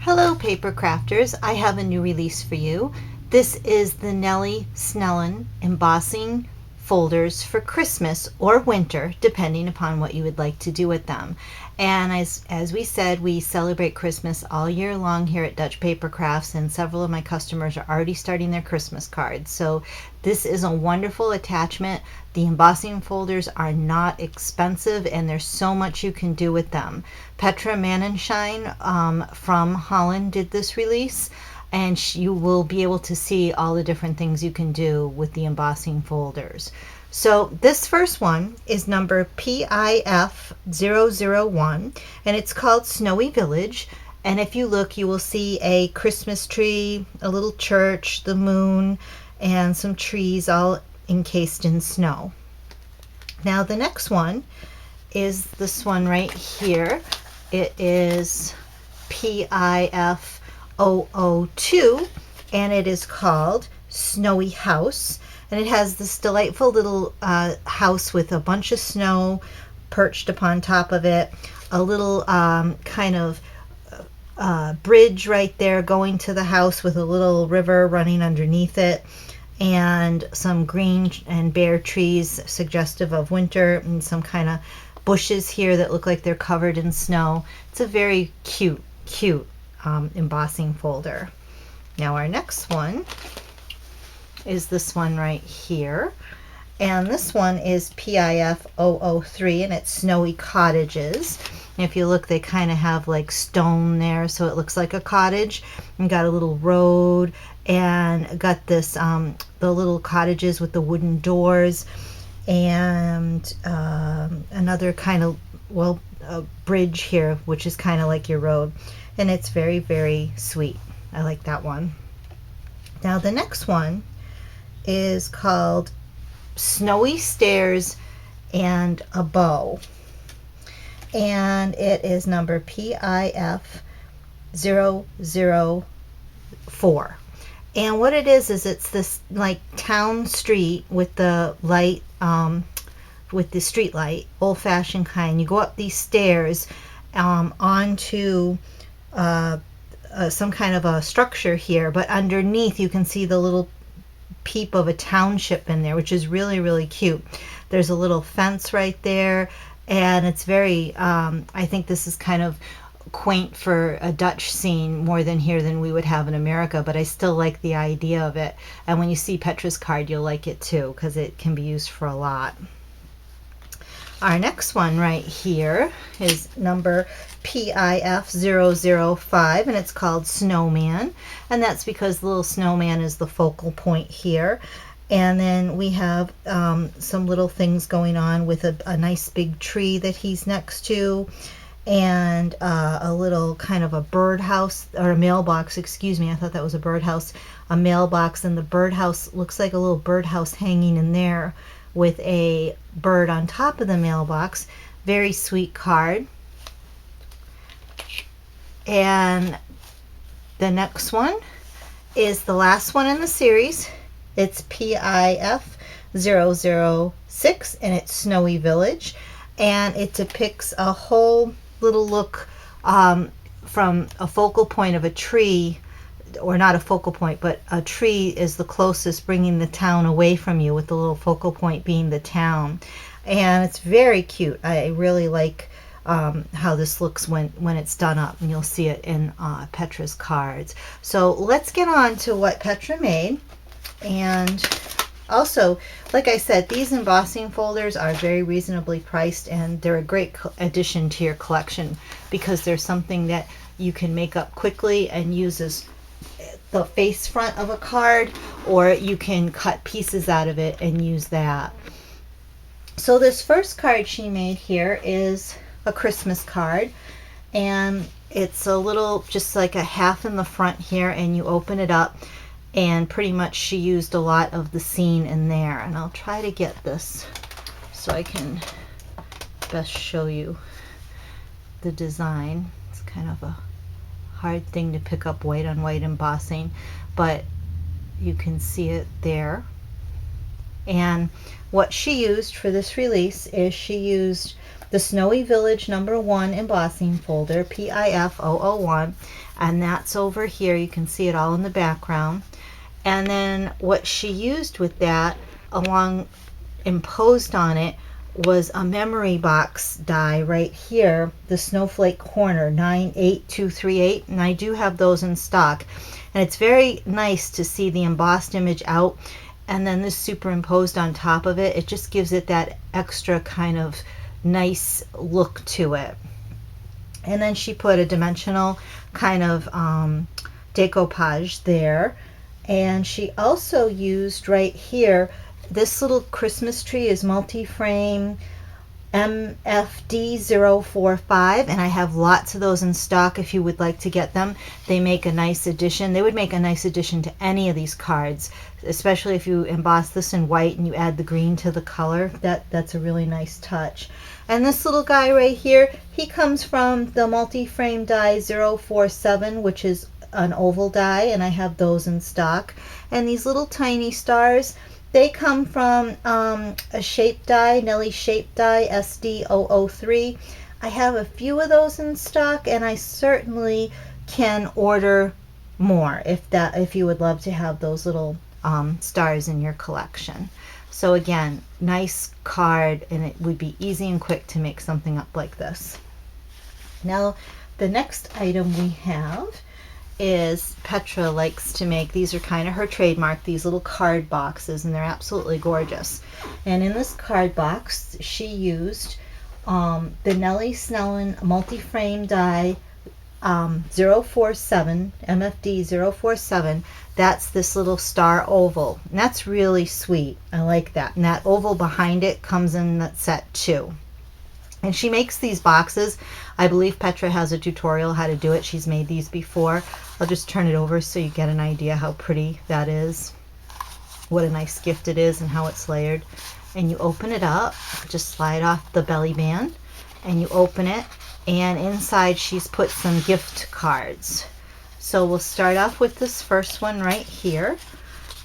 Hello paper crafters, I have a new release for you. This is the Nellie Snellen embossing folders for Christmas or winter, depending upon what you would like to do with them. And as we said, we celebrate Christmas all year long here at Dutchpapercrafts, and several of my customers are already starting their Christmas cards. So this is a wonderful attachment. The embossing folders are not expensive, and there's so much you can do with them. Petra Mannenschein from Holland did this release, and you will be able to see all the different things you can do with the embossing folders. So this first one is number PiF001, and it's called Snowy Village. And if you look, you will see a Christmas tree, a little church, the moon, and some trees all encased in snow. Now the next one is this one right here. It is PiF002, and it is called Snowy House, and it has this delightful little house with a bunch of snow perched upon top of it, a little kind of bridge right there going to the house with a little river running underneath it, and some green and bare trees suggestive of winter, and some kind of bushes here that look like they're covered in snow. It's a very cute embossing folder. Now our next one is this one right here, and this one is PiF003, and it's Snowy Cottages. And if you look, they kind of have like stone there, so it looks like a cottage, and got a little road, and got this the little cottages with the wooden doors, and another kind of, well, a bridge here, which is kind of like your road, and it's very, very sweet. I like that one. Now the next one is called Snowy Stairs and a Bow, and it is number PiF004. And what it is it's this like town street with the light, with the street light, old-fashioned kind. You go up these stairs onto some kind of a structure here, but underneath you can see the little peep of a township in there, which is really, really cute. There's a little fence right there, and it's very, I think this is kind of quaint for a Dutch scene more than here than we would have in America, but I still like the idea of it. And when you see Petra's card, you'll like it too, because it can be used for a lot. Our next one right here is number PiF005, and it's called Snowman, and that's because the little snowman is the focal point here. And then we have some little things going on with a nice big tree that he's next to, and a little kind of a birdhouse, or a mailbox, excuse me, I thought that was a birdhouse, a mailbox, and the birdhouse looks like a little birdhouse hanging in there with a bird on top of the mailbox. Very sweet card. And the next one is the last one in the series. It's PiF006, and it's Snowy Village, and it depicts a whole little look from a focal point of a tree, or not a focal point, but a tree is the closest, bringing the town away from you, with the little focal point being the town. And it's very cute. I really like how this looks when it's done up, and you'll see it in Petra's cards. So let's get on to what Petra made. And also, like I said, these embossing folders are very reasonably priced, and they're a great addition to your collection, because they're something that you can make up quickly and use as the face front of a card, or you can cut pieces out of it and use that. So this first card she made here is a Christmas card, and it's a little, just like a half in the front here, and you open it up, and pretty much she used a lot of the scene in there. And I'll try to get this so I can best show you the design. It's kind of a hard thing to pick up white on white embossing, but you can see it there. And what she used for this release is she used the Snowy Village #1 embossing folder, PiF001, and that's over here. You can see it all in the background. And then what she used with that, along imposed on it, was a memory box die right here, the snowflake corner 98238, and I do have those in stock. And it's very nice to see the embossed image out and then this superimposed on top of it. It just gives it that extra kind of nice look to it. And then she put a dimensional kind of decoupage there. And she also used right here, this little Christmas tree is multi-frame MFD045, and I have lots of those in stock if you would like to get them. They make a nice addition. They would make a nice addition to any of these cards, especially if you emboss this in white and you add the green to the color. That's a really nice touch. And this little guy right here, he comes from the multi-frame die 047, which is an oval die, and I have those in stock. And these little tiny stars, they come from a shape die, Nellie shape die SD003. I have a few of those in stock, and I certainly can order more if you would love to have those little stars in your collection. So again, nice card, and it would be easy and quick to make something up like this. Now, the next item we have is Petra likes to make, these are kind of her trademark, these little card boxes, and they're absolutely gorgeous. And in this card box, she used the Nellie Snellen multi-frame die 047, MFD 047. That's this little star oval, and that's really sweet. I like that. And that oval behind it comes in that set too. And she makes these boxes. I believe Petra has a tutorial how to do it. She's made these before. I'll just turn it over so you get an idea how pretty that is. What a nice gift it is and how it's layered. And you open it up, just slide off the belly band, and you open it, and inside she's put some gift cards. So we'll start off with this first one right here.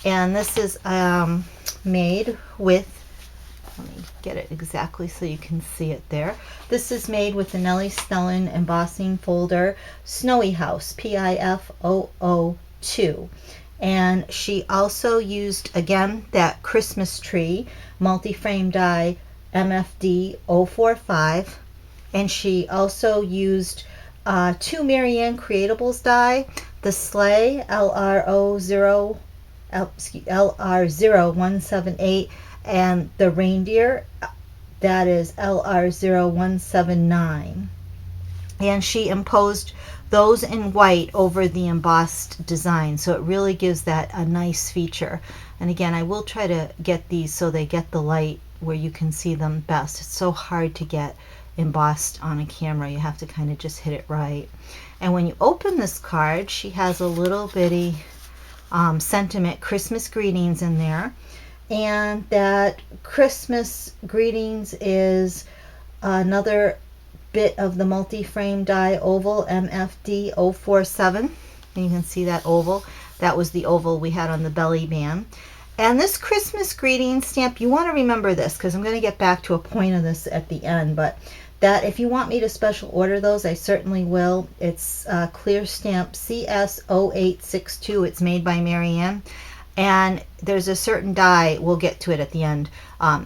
And this is made with, let me get it exactly so you can see it there. This is made with the Nellie Snellen embossing folder Snowy House PiF002. And she also used, again, that Christmas tree multi-frame die MFD045. And she also used two Marianne Creatables die, the Sleigh LR0178, and the reindeer, that is LR0179. And she imposed those in white over the embossed design, so it really gives that a nice feature. And again, I will try to get these so they get the light where you can see them best. It's so hard to get embossed on a camera. You have to kind of just hit it right. And when you open this card, she has a little bitty sentiment Christmas greetings in there. And that Christmas greetings is another bit of the multi-frame die oval MFD047. And you can see that oval. That was the oval we had on the belly band. And this Christmas greeting stamp, you want to remember this because I'm going to get back to a point of this at the end, but that if you want me to special order those, I certainly will. It's clear stamp CS0862. It's made by Marianne. And there's a certain die, we'll get to it at the end.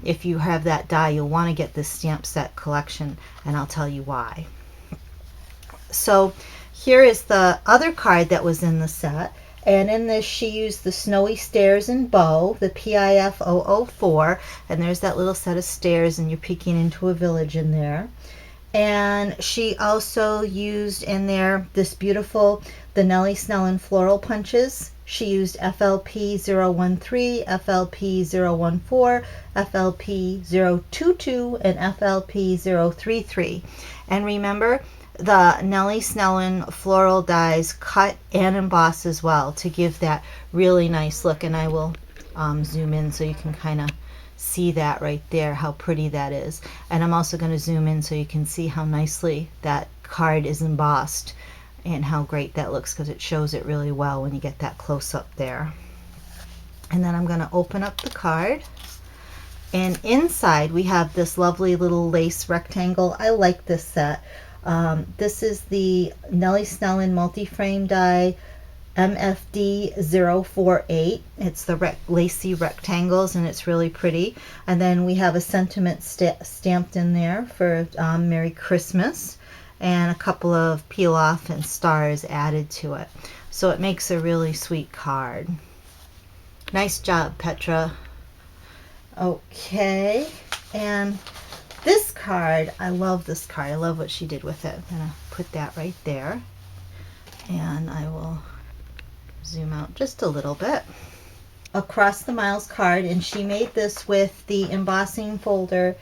If you have that die, you'll want to get this stamp set collection, and I'll tell you why. So here is the other card that was in the set. And in this, she used the Snowy Stairs and Bow, the PiF004. And there's that little set of stairs, and you're peeking into a village in there. And she also used in there this beautiful, the Nellie Snellen floral punches. She used FLP013, FLP014, FLP022, and FLP033. And remember, the Nellie Snellen floral dies cut and emboss as well to give that really nice look. And I will zoom in so you can kind of see that right there, how pretty that is. And I'm also going to zoom in so you can see how nicely that card is embossed and how great that looks, because it shows it really well when you get that close up there. And then I'm going to open up the card, and inside we have this lovely little lace rectangle. I like this set. This is the Nellie Snellen multi-frame die MFD048. It's the lacy rectangles, and it's really pretty. And then we have a sentiment stamped in there for Merry Christmas, and a couple of peel off and stars added to it. So it makes a really sweet card. Nice job, Petra. Okay, and this card, I love this card. I love what she did with it. I'm gonna put that right there, and I will zoom out just a little bit. Across the Miles card, and she made this with the embossing folder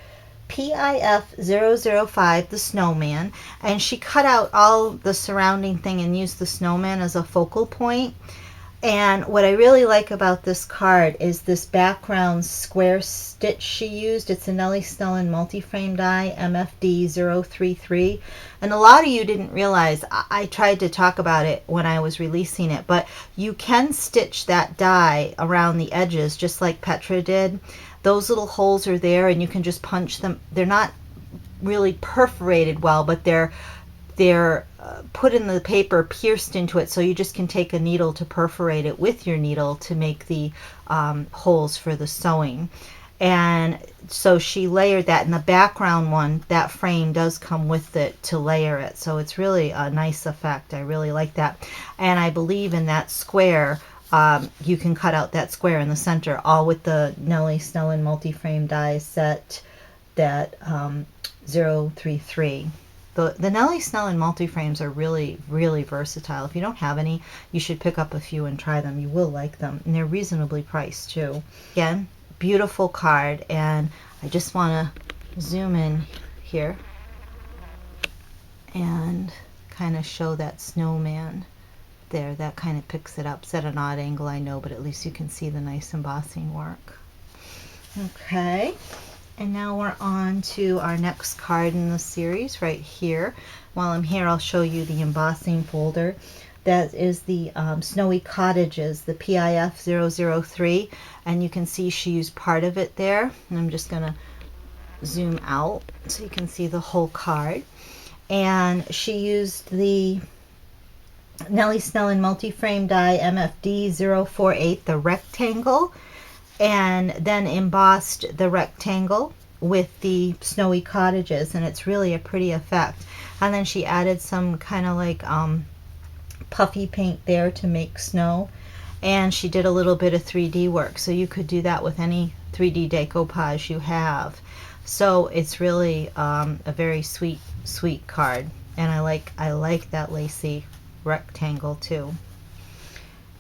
PiF005, the snowman, and she cut out all the surrounding thing and used the snowman as a focal point. And what I really like about this card is this background square stitch she used. It's a Nellie Snellen multi-frame die, MFD033. And a lot of you didn't realize, I tried to talk about it when I was releasing it, but you can stitch that die around the edges just like Petra did. Those little holes are there, and you can just punch them. They're not really perforated well, but they're put in the paper, pierced into it, so you just can take a needle to perforate it with your needle to make the holes for the sewing. And so she layered that, and the background one, that frame does come with it to layer it, so it's really a nice effect. I really like that. And I believe in that square, you can cut out that square in the center, all with the Nellie Snellen multi-frame die set, that 033. The Nellie Snellen multi-frames are really, really versatile. If you don't have any, you should pick up a few and try them. You will like them, and they're reasonably priced too. Again, beautiful card, and I just want to zoom in here and kind of show that snowman there. That kind of picks it up. It's at an odd angle, I know, but at least you can see the nice embossing work. Okay. And now we're on to our next card in the series right here. While I'm here, I'll show you the embossing folder. That is the Snowy Cottages, the PiF003, and you can see she used part of it there. And I'm just going to zoom out so you can see the whole card. And she used the Nellie Snellen multi-frame die MFD048, the rectangle, and then embossed the rectangle with the Snowy Cottages, and it's really a pretty effect. And then she added some kind of like puffy paint there to make snow, and she did a little bit of 3D work, so you could do that with any 3D decoupage you have. So it's really a very sweet card, and I like that lacy rectangle too.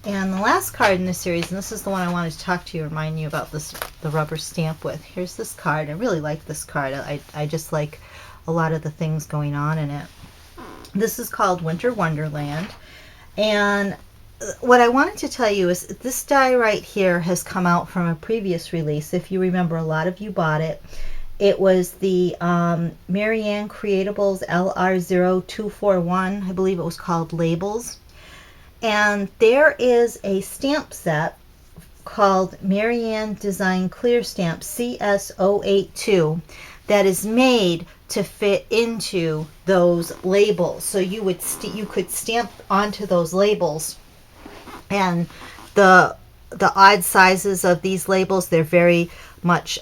And the last card in this series, and this is the one I wanted to talk to you, remind you about this, the rubber stamp with. Here's this card. I really like this card. I just like a lot of the things going on in it. This is called Winter Wonderland. And what I wanted to tell you is this die right here has come out from a previous release. If you remember, a lot of you bought it. It was the Marianne Creatables LR0241. I believe it was called Labels. And there is a stamp set called Marianne Design Clear Stamp CS082 that is made to fit into those labels. So you could stamp onto those labels, and the odd sizes of these labels, they're very much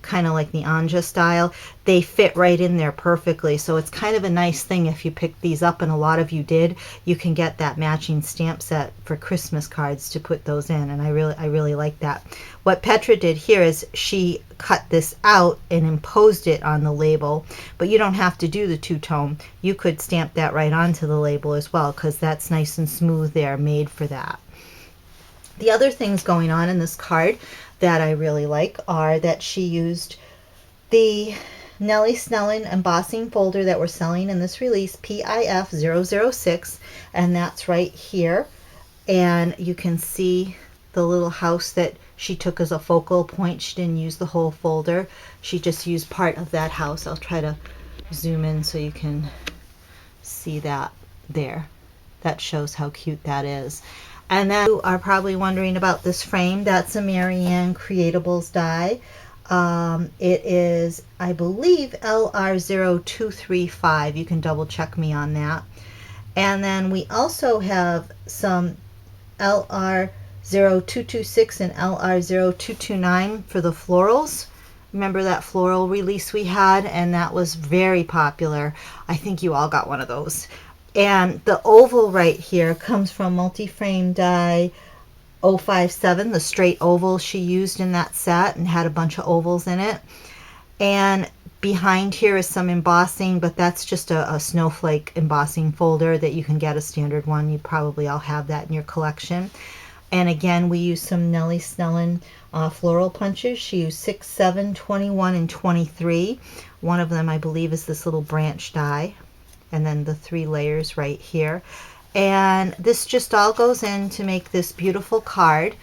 kind of like the Anja style. They fit right in there perfectly, so it's kind of a nice thing if you pick these up, and a lot of you did. You can get that matching stamp set for Christmas cards to put those in, and I really like that. What Petra did here is she cut this out and imposed it on the label, but you don't have to do the two-tone. You could stamp that right onto the label as well, because that's nice and smooth there, made for that. The other things going on in this card that I really like are that she used the Nellie Snellen embossing folder that we're selling in this release, PiF006, and that's right here. And you can see the little house that she took as a focal point. She didn't use the whole folder. She just used part of that house. I'll try to zoom in so you can see that there. That shows how cute that is. And then you are probably wondering about this frame. That's a Marianne Creatables die. It is, I believe, LR0235. You can double check me on that. And then we also have some LR0226 and LR0229 for the florals. Remember that floral release we had? And that was very popular. I think you all got one of those. And the oval right here comes from Multi-Frame Die 057, the straight oval she used in that set, and had a bunch of ovals in it. And behind here is some embossing, but that's just a snowflake embossing folder that you can get, a standard one. You probably all have that in your collection. And again, we use some Nellie Snellen floral punches. She used 6, 7, 21, and 23. One of them, I believe, is this little branch die. And then the 3 layers right here. And this just all goes in to make this beautiful card.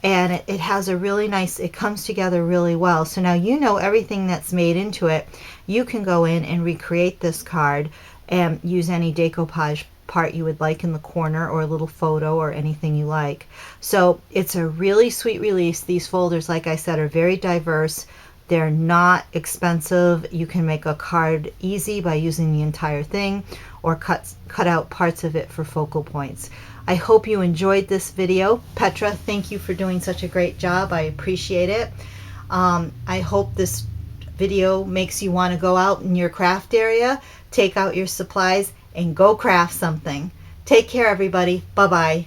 And it has a really nice, it comes together really well. So now you know everything that's made into it. You can go in and recreate this card and use any decoupage part you would like in the corner, or a little photo, or anything you like. So it's a really sweet release. These folders, like I said, are very diverse. They're not expensive. You can make a card easy by using the entire thing, or cut out parts of it for focal points. I hope you enjoyed this video. Petra, thank you for doing such a great job. I appreciate it. I hope this video makes you want to go out in your craft area, take out your supplies, and go craft something. Take care, everybody. Bye-bye.